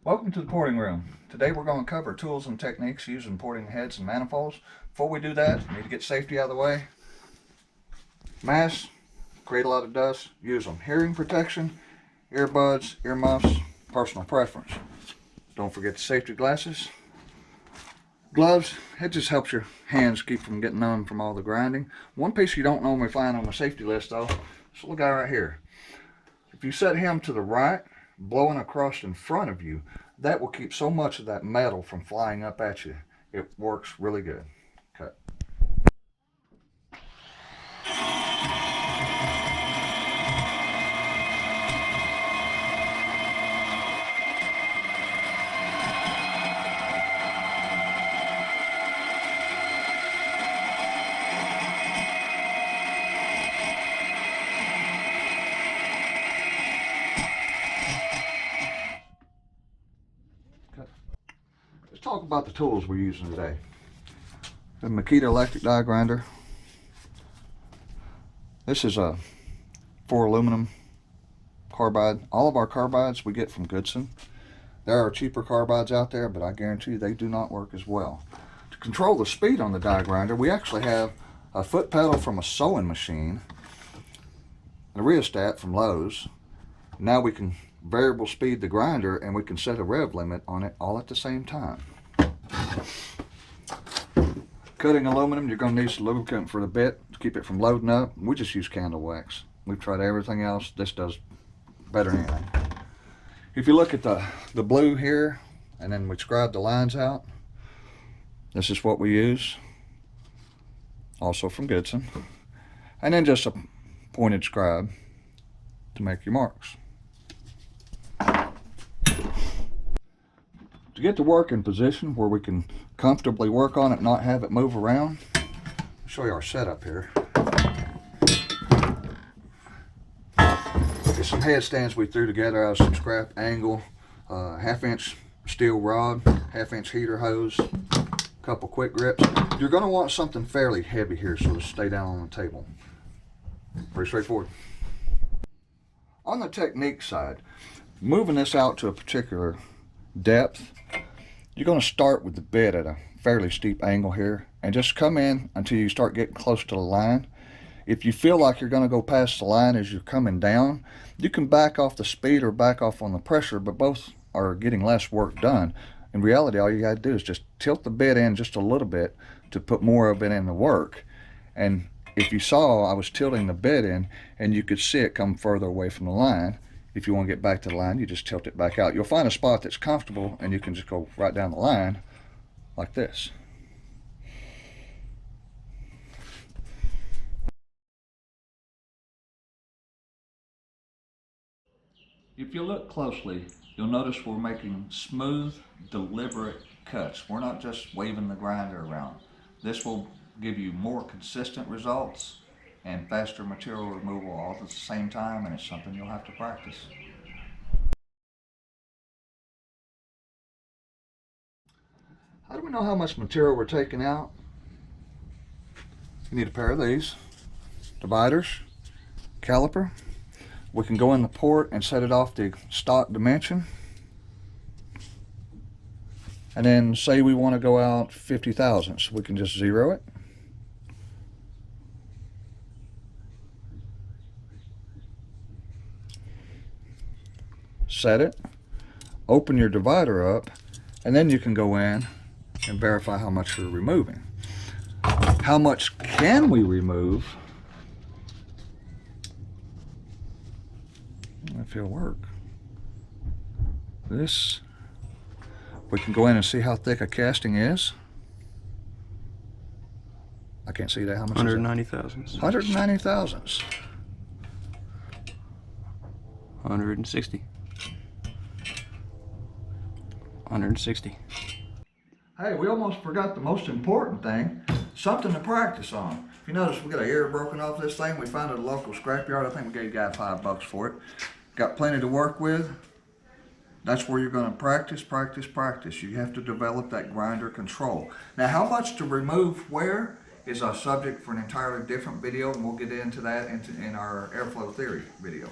Welcome to the porting room. Today we're going to cover tools and techniques used in porting heads and manifolds. Before we do that, we need to get safety out of the way. Masks create a lot of dust. Use them. Hearing protection, earbuds, earmuffs, personal preference. Don't forget the safety glasses. Gloves, it just helps your hands keep from getting numb from all the grinding. One piece you don't normally find on the safety list though, this little guy right here. If you set him to the right, blowing across in front of you, that will keep so much of that metal from flying up at you. It works really good. Okay. Let's talk about the tools we're using today. The Makita electric die grinder. This is a 4 aluminum carbide. All of our carbides we get from Goodson. There are cheaper carbides out there, but I guarantee you they do not work as well. To control the speed on the die grinder, we actually have a foot pedal from a sewing machine, and a rheostat from Lowe's. Now we can variable speed the grinder and we can set a rev limit on it all at the same time. Cutting aluminum, you're going to need some lubricant for the bit to keep it from loading up. We just use candle wax. We've tried everything else. This does better than anything. If you look at the blue here, and then we scribe the lines out, this is what we use. Also from Goodson. And then just a pointed scribe to make your marks. To get the work in position where we can comfortably work on it, not have it move around, I'll show you our setup here. There's some headstands we threw together out of some scrap angle, 1/2-inch steel rod, 1/2-inch heater hose, a couple quick grips. You're going to want something fairly heavy here so it'll stay down on the table. Pretty straightforward. On the technique side, moving this out to a particular depth, you're going to start with the bit at a fairly steep angle here and just come in until you start getting close to the line. If you feel like you're going to go past the line as you're coming down, you can back off the speed or back off on the pressure, but both are getting less work done. In reality, all you got to do is just tilt the bit in just a little bit to put more of it in the work. And if you saw, I was tilting the bit in and you could see it come further away from the line. If you want to get back to the line, you just tilt it back out. You'll find a spot that's comfortable and you can just go right down the line like this. If you look closely, you'll notice we're making smooth, deliberate cuts. We're not just waving the grinder around. This will give you more consistent results and faster material removal all at the same time, and it's something you'll have to practice. How do we know how much material we're taking out? You need a pair of these dividers, caliper. We can go in the port and set it off the stock dimension. And then say we want to go out 50 thousandths, we can just zero it. Set it, open your divider up, and then you can go in and verify how much you're removing. How much can we remove? If it'll work. This, we can go in and see how thick a casting is. I can't see that. How much? 190 thousandths. 190 thousandths. 160. 160. Hey, we almost forgot the most important thing, something to practice on. If you notice, we got an ear broken off this thing. We found it at a local scrapyard. I think we gave the guy $5 for it. Got plenty to work with. That's where you're going to practice, practice, practice. You have to develop that grinder control. Now, how much to remove where is a subject for an entirely different video, and we'll get into that in our airflow theory video.